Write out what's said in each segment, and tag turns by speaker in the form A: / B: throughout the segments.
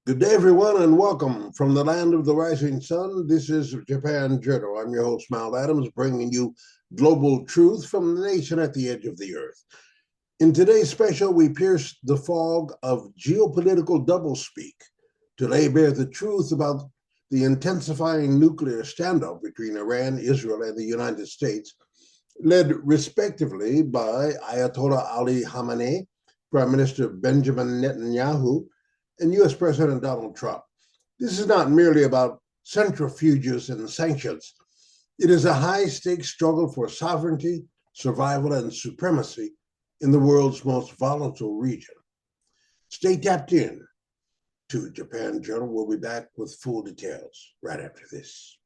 A: Good day, everyone, and welcome from the land of the rising sun. This is Japan Journal. I'm your host, Mal Adams, bringing you global truth from the nation at the edge of the earth. In today's special, we pierce the fog of geopolitical doublespeak to lay bare the truth about the intensifying nuclear standoff between Iran, Israel, and the United States, led respectively by Ayatollah Ali Khamenei, Prime Minister Benjamin Netanyahu, and U.S. President Donald Trump. This is not merely about centrifuges and sanctions. It is a high-stakes struggle for sovereignty, survival, and supremacy in the world's most volatile region. Stay tapped in to Japan Journal. We'll be back with full details right after this.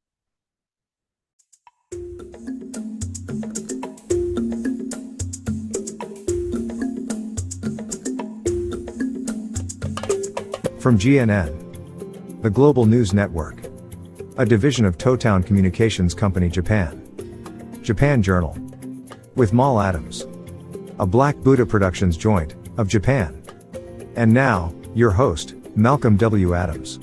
B: From GNN, the Global News Network, a division of Totown Communications Company Japan. Japan Journal. With Mal Adams. A Black Buddha Productions joint, of Japan. And now, your host, Malcolm W. Adams.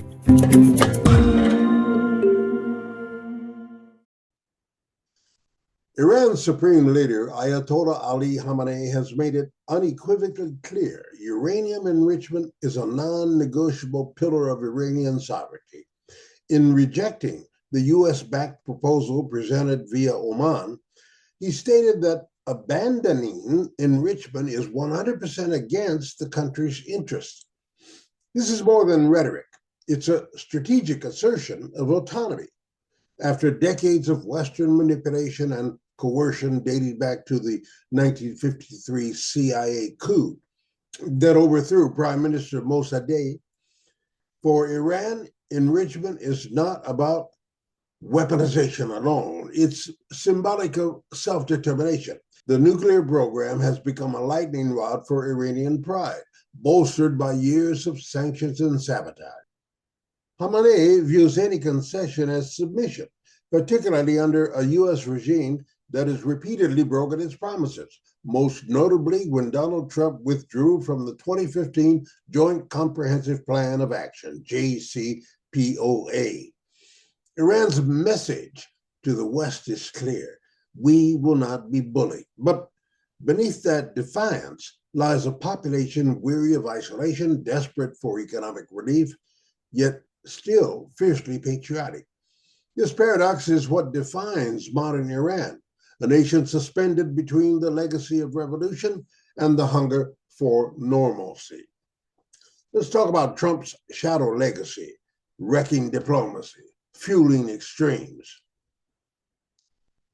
A: Iran's supreme leader, Ayatollah Ali Khamenei, has made it unequivocally clear uranium enrichment is a non-negotiable pillar of Iranian sovereignty. In rejecting the U.S.-backed proposal presented via Oman, he stated that abandoning enrichment is 100% against the country's interests. This is more than rhetoric. It's a strategic assertion of autonomy. After decades of Western manipulation and coercion dating back to the 1953 CIA coup that overthrew Prime Minister Mossadegh, for Iran, enrichment is not about weaponization alone. It's symbolic of self-determination. The nuclear program has become a lightning rod for Iranian pride, bolstered by years of sanctions and sabotage. Khamenei views any concession as submission, particularly under a U.S. regime that has repeatedly broken its promises, most notably when Donald Trump withdrew from the 2015 Joint Comprehensive Plan of Action, JCPOA. Iran's message to the West is clear. We will not be bullied. But beneath that defiance lies a population weary of isolation, desperate for economic relief, yet still fiercely patriotic. This paradox is what defines modern Iran, a nation suspended between the legacy of revolution and the hunger for normalcy. Let's talk about Trump's shadow legacy, wrecking diplomacy, fueling extremes.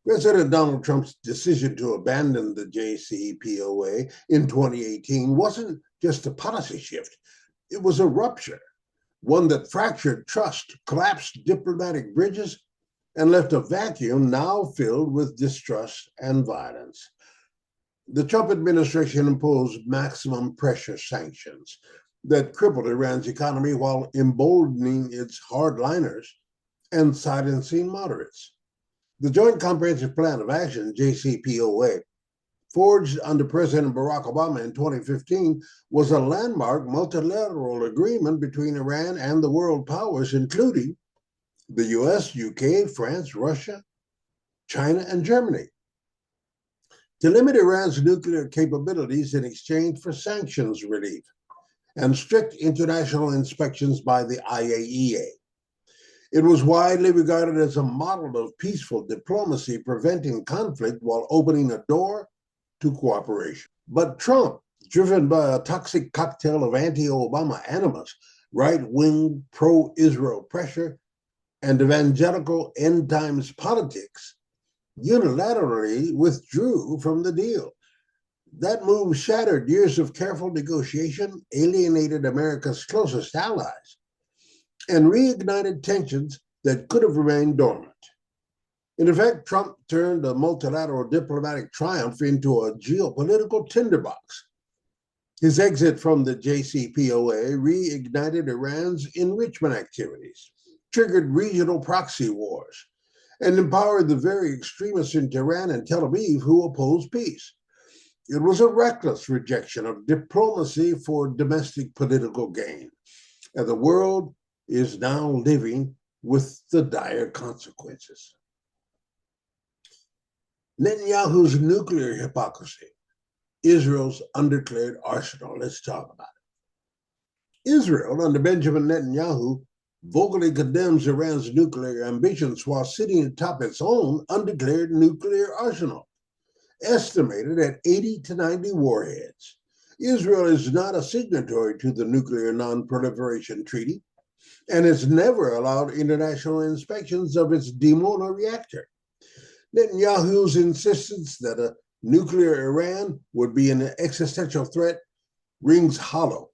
A: President Donald Trump's decision to abandon the JCPOA in 2018 wasn't just a policy shift, it was a rupture, one that fractured trust, collapsed diplomatic bridges, and left a vacuum now filled with distrust and violence. The Trump administration imposed maximum pressure sanctions that crippled Iran's economy while emboldening its hardliners and silencing moderates. The Joint Comprehensive Plan of Action, JCPOA, forged under President Barack Obama in 2015, was a landmark multilateral agreement between Iran and the world powers, including the US, UK, France, Russia, China, and Germany, to limit Iran's nuclear capabilities in exchange for sanctions relief and strict international inspections by the IAEA. It was widely regarded as a model of peaceful diplomacy, preventing conflict while opening a door to cooperation. But Trump, driven by a toxic cocktail of anti-Obama animus, right-wing pro-Israel pressure, and evangelical end times politics, unilaterally withdrew from the deal. That move shattered years of careful negotiation, alienated America's closest allies, and reignited tensions that could have remained dormant. In effect, Trump turned a multilateral diplomatic triumph into a geopolitical tinderbox. His exit from the JCPOA reignited Iran's enrichment activities, triggered regional proxy wars, and empowered the very extremists in Tehran and Tel Aviv who oppose peace. It was a reckless rejection of diplomacy for domestic political gain. and the world is now living with the dire consequences. Netanyahu's nuclear hypocrisy, Israel's undeclared arsenal. Let's talk about it. Israel, under Benjamin Netanyahu, vocally condemns Iran's nuclear ambitions while sitting atop its own undeclared nuclear arsenal, estimated at 80 to 90 warheads. Israel is not a signatory to the Nuclear Non-Proliferation Treaty and has never allowed international inspections of its Dimona reactor. Netanyahu's insistence that a nuclear Iran would be an existential threat rings hollow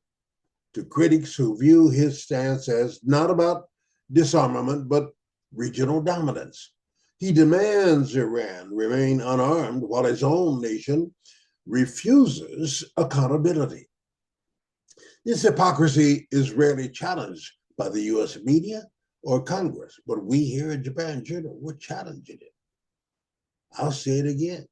A: to critics who view his stance as not about disarmament, but regional dominance. He demands Iran remain unarmed while his own nation refuses accountability. This hypocrisy is rarely challenged by the US media or Congress, but we here at Japan Journal, we're challenging it. I'll say it again.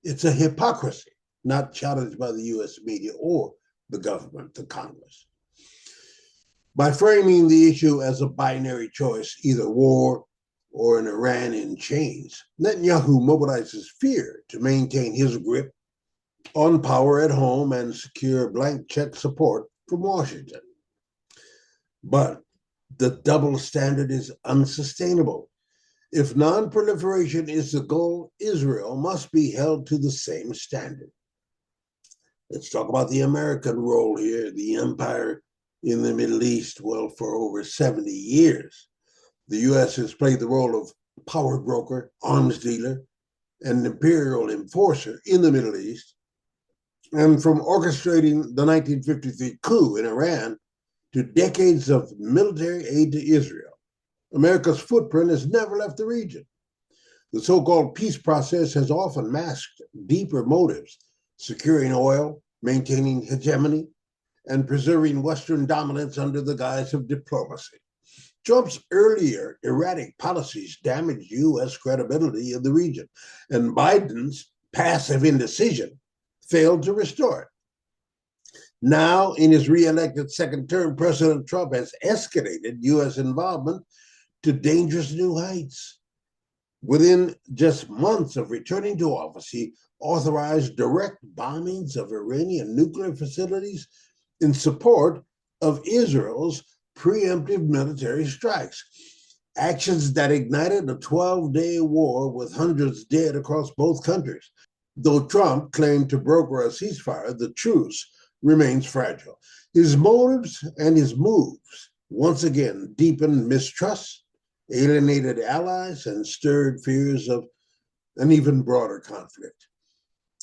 A: It's a hypocrisy, not challenged by the US media or the government, the Congress. By framing the issue as a binary choice, either war or an Iran in chains, Netanyahu mobilizes fear to maintain his grip on power at home and secure blank check support from Washington. But the double standard is unsustainable. If non-proliferation is the goal, Israel must be held to the same standard. Let's talk about the American role here, the empire in the Middle East. Well, for over 70 years, the U.S. has played the role of power broker, arms dealer, and imperial enforcer in the Middle East. And from orchestrating the 1953 coup in Iran to decades of military aid to Israel, America's footprint has never left the region. The so-called peace process has often masked deeper motives, securing oil, maintaining hegemony, and preserving Western dominance under the guise of diplomacy. Trump's earlier erratic policies damaged U.S. credibility in the region, and Biden's passive indecision failed to restore it. Now, in his re-elected second term, President Trump has escalated U.S. involvement to dangerous new heights. Within just months of returning to office, he authorized direct bombings of Iranian nuclear facilities in support of Israel's preemptive military strikes, actions that ignited a 12-day war with hundreds dead across both countries. Though Trump claimed to broker a ceasefire, the truce remains fragile. His motives and his moves once again deepened mistrust, alienated allies, and stirred fears of an even broader conflict.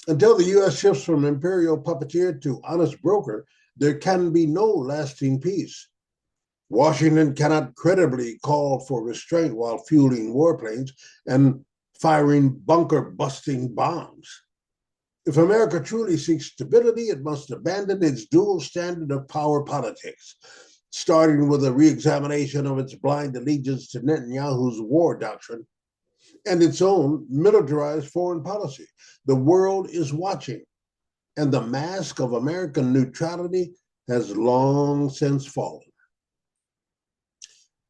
A: Until the U.S. shifts from imperial puppeteer to honest broker, there can be no lasting peace. Washington cannot credibly call for restraint while fueling warplanes and firing bunker-busting bombs. If America truly seeks stability, it must abandon its dual standard of power politics, starting with a re-examination of its blind allegiance to Netanyahu's war doctrine and its own militarized foreign policy. The world is watching, and the mask of American neutrality has long since fallen.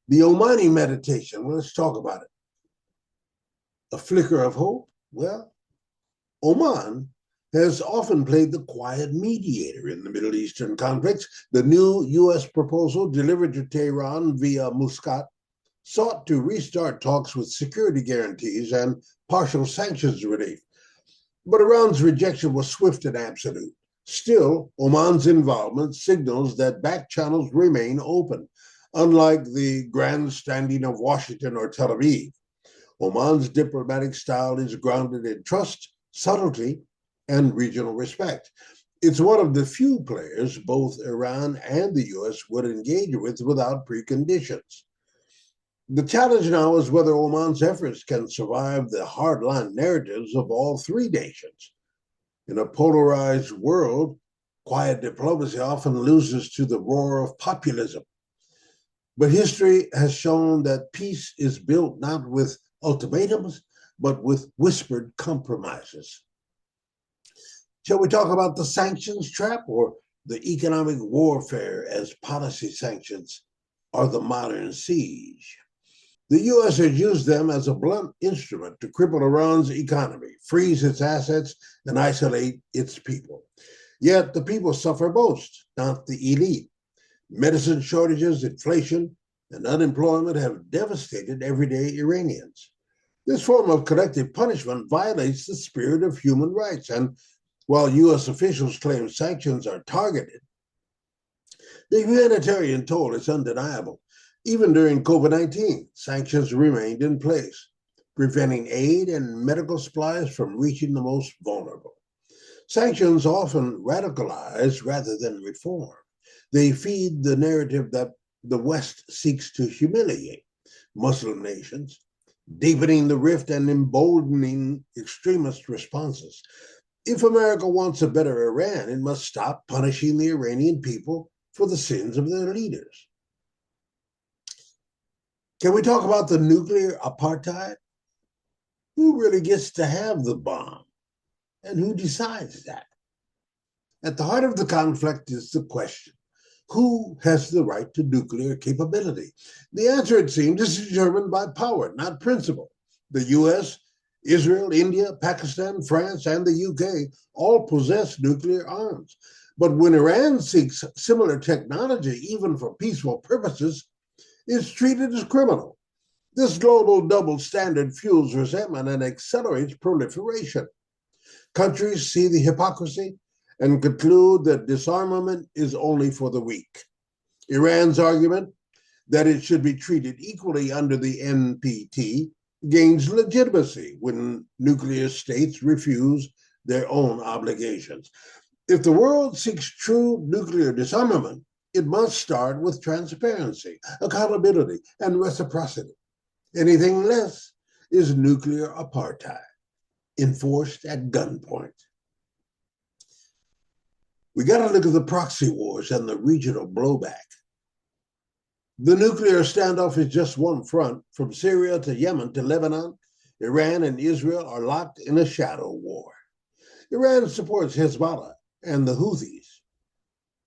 A: The Omani meditation, let's talk about it. A flicker of hope? Well, Oman has often played the quiet mediator in the Middle Eastern conflicts. The new U.S. proposal delivered to Tehran via Muscat sought to restart talks with security guarantees and partial sanctions relief. But Iran's rejection was swift and absolute. Still, Oman's involvement signals that back channels remain open, unlike the grandstanding of Washington or Tel Aviv. Oman's diplomatic style is grounded in trust, subtlety, and regional respect. It's one of the few players both Iran and the U.S. would engage with without preconditions. The challenge now is whether Oman's efforts can survive the hardline narratives of all three nations. In a polarized world, quiet diplomacy often loses to the roar of populism. But history has shown that peace is built not with ultimatums, but with whispered compromises. Shall we talk about the sanctions trap, or the economic warfare as policy sanctions are the modern siege. The U.S. has used them as a blunt instrument to cripple Iran's economy, freeze its assets, and isolate its people. Yet the people suffer most, not the elite. Medicine shortages, inflation, and unemployment have devastated everyday Iranians. This form of collective punishment violates the spirit of human rights, and while U.S. officials claim sanctions are targeted, the humanitarian toll is undeniable. Even during COVID-19, sanctions remained in place, preventing aid and medical supplies from reaching the most vulnerable. Sanctions often radicalize rather than reform. They feed the narrative that the West seeks to humiliate Muslim nations, deepening the rift and emboldening extremist responses. If America wants a better Iran, it must stop punishing the Iranian people for the sins of their leaders. Can we talk about the nuclear apartheid? Who really gets to have the bomb? And who decides that? At the heart of the conflict is the question, who has the right to nuclear capability? The answer, it seems, is determined by power, not principle. The US, Israel, India, Pakistan, France, and the UK all possess nuclear arms. But when Iran seeks similar technology, even for peaceful purposes, it's treated as criminal. This global double standard fuels resentment and accelerates proliferation. Countries see the hypocrisy and conclude that disarmament is only for the weak. Iran's argument that it should be treated equally under the NPT gains legitimacy when nuclear states refuse their own obligations. If the world seeks true nuclear disarmament, it must start with transparency, accountability, and reciprocity. Anything less is nuclear apartheid, enforced at gunpoint. We got to look at the proxy wars and the regional blowback. The nuclear standoff is just one front. From Syria to Yemen to Lebanon, Iran and Israel are locked in a shadow war. Iran supports Hezbollah and the Houthis.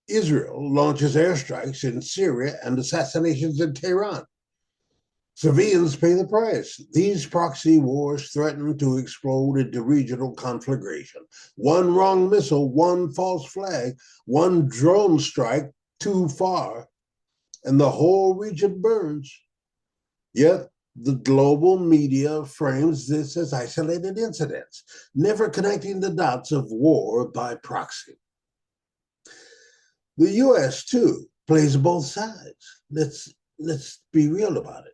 A: Israel launches airstrikes in Syria and assassinations in Tehran. Civilians pay the price. These proxy wars threaten to explode into regional conflagration. One wrong missile, one false flag, one drone strike too far, and the whole region burns. Yet the global media frames this as isolated incidents, never connecting the dots of war by proxy. The US, too, plays both sides. Let's be real about it.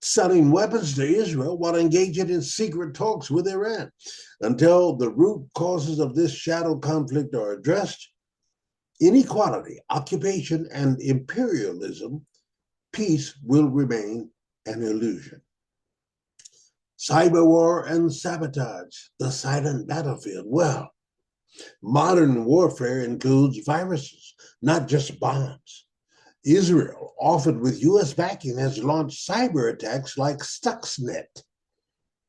A: Selling weapons to Israel while engaging in secret talks with Iran. Until the root causes of this shadow conflict are addressed, inequality, occupation, and imperialism, peace will remain an illusion. Cyber war and sabotage, the silent battlefield. Well, modern warfare includes viruses, not just bombs. Israel, often with US backing, has launched cyber attacks like Stuxnet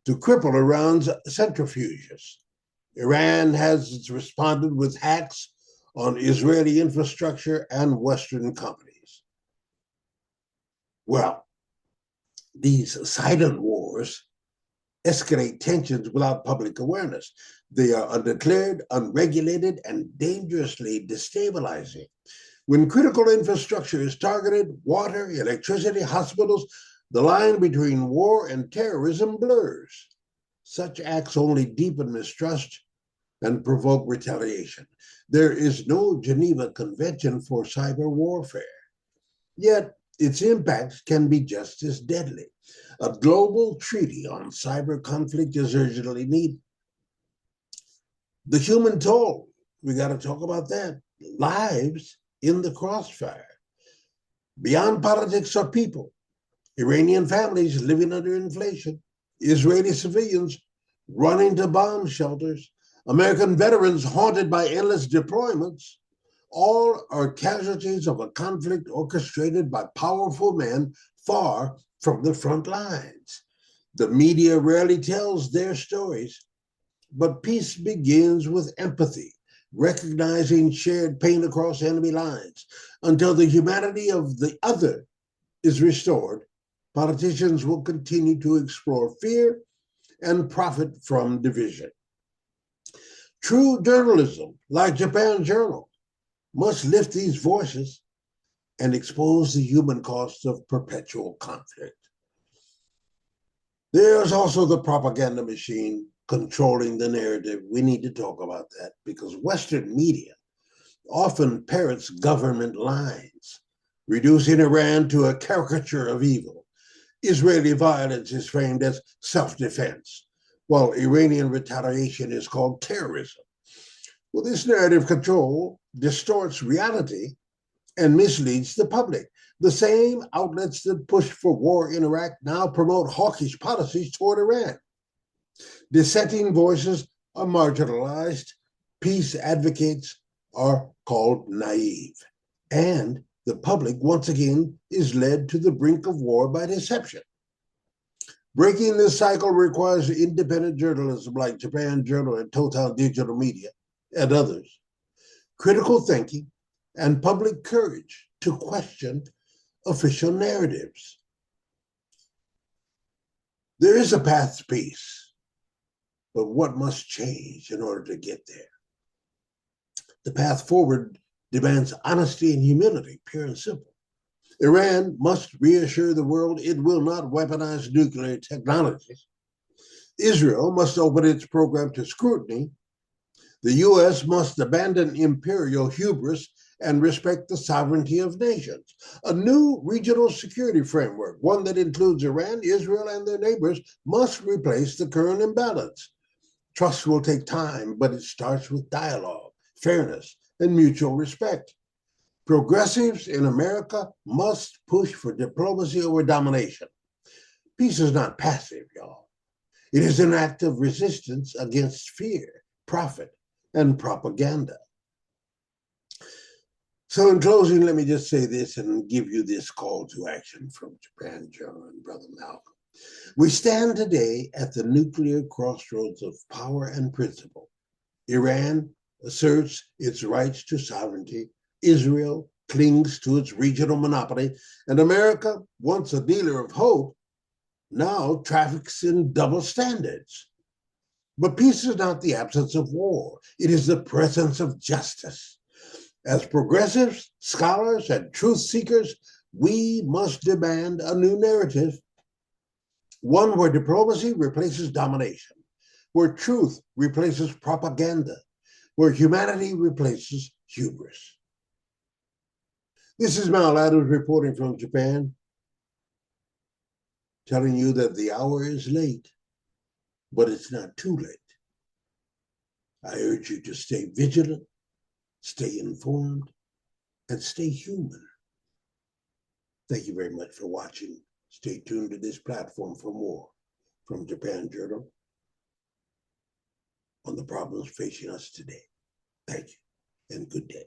A: to cripple Iran's centrifuges. Iran has responded with hacks on Israeli infrastructure and Western companies. Well, these silent wars escalate tensions without public awareness. They are undeclared, unregulated, and dangerously destabilizing. When critical infrastructure is targeted, water, electricity, hospitals, the line between war and terrorism blurs. Such acts only deepen mistrust and provoke retaliation. There is no Geneva Convention for cyber warfare, yet its impacts can be just as deadly. A global treaty on cyber conflict is urgently needed. The human toll, we got to talk about that. Lives in the crossfire. Beyond politics are people. Iranian families living under inflation, Israeli civilians running to bomb shelters, American veterans haunted by endless deployments. All are casualties of a conflict orchestrated by powerful men far from the front lines. The media rarely tells their stories, but peace begins with empathy, recognizing shared pain across enemy lines. Until the humanity of the other is restored, politicians will continue to explore fear and profit from division. True journalism, like Japan Journal, must lift these voices and expose the human cost of perpetual conflict. There's also the propaganda machine controlling the narrative. We need to talk about that because Western media often parrots government lines, reducing Iran to a caricature of evil. Israeli violence is framed as self-defense, while Iranian retaliation is called terrorism. Well, this narrative control distorts reality and misleads the public. The same outlets that push for war in Iraq now promote hawkish policies toward Iran. Dissenting voices are marginalized. Peace advocates are called naive. And the public, once again, is led to the brink of war by deception. Breaking this cycle requires independent journalism like Japan Journal and Total Digital Media and others, critical thinking, and public courage to question official narratives. There is a path to peace, but what must change in order to get there? The path forward demands honesty and humility, pure and simple. Iran must reassure the world it will not weaponize nuclear technologies. Israel must open its program to scrutiny. The US must abandon imperial hubris and respect the sovereignty of nations. A new regional security framework, one that includes Iran, Israel, and their neighbors, must replace the current imbalance. Trust will take time, but it starts with dialogue, fairness, and mutual respect. Progressives in America must push for diplomacy over domination. Peace is not passive, y'all. It is an act of resistance against fear, profit, and propaganda. So in closing, let me just say this and give you this call to action from Japan Journal and Brother Malcolm. We stand today at the nuclear crossroads of power and principle. Iran asserts its rights to sovereignty. Israel clings to its regional monopoly. And America, once a dealer of hope, now traffics in double standards. But peace is not the absence of war. It is the presence of justice. As progressives, scholars, and truth seekers, we must demand a new narrative, one where diplomacy replaces domination, where truth replaces propaganda, where humanity replaces hubris. This is Mal Adams reporting from Japan, telling you that the hour is late, but it's not too late. I urge you to stay vigilant, stay informed, and stay human. Thank you very much for watching. Stay tuned to this platform for more from Japan Journal on the problems facing us today. Thank you and good day.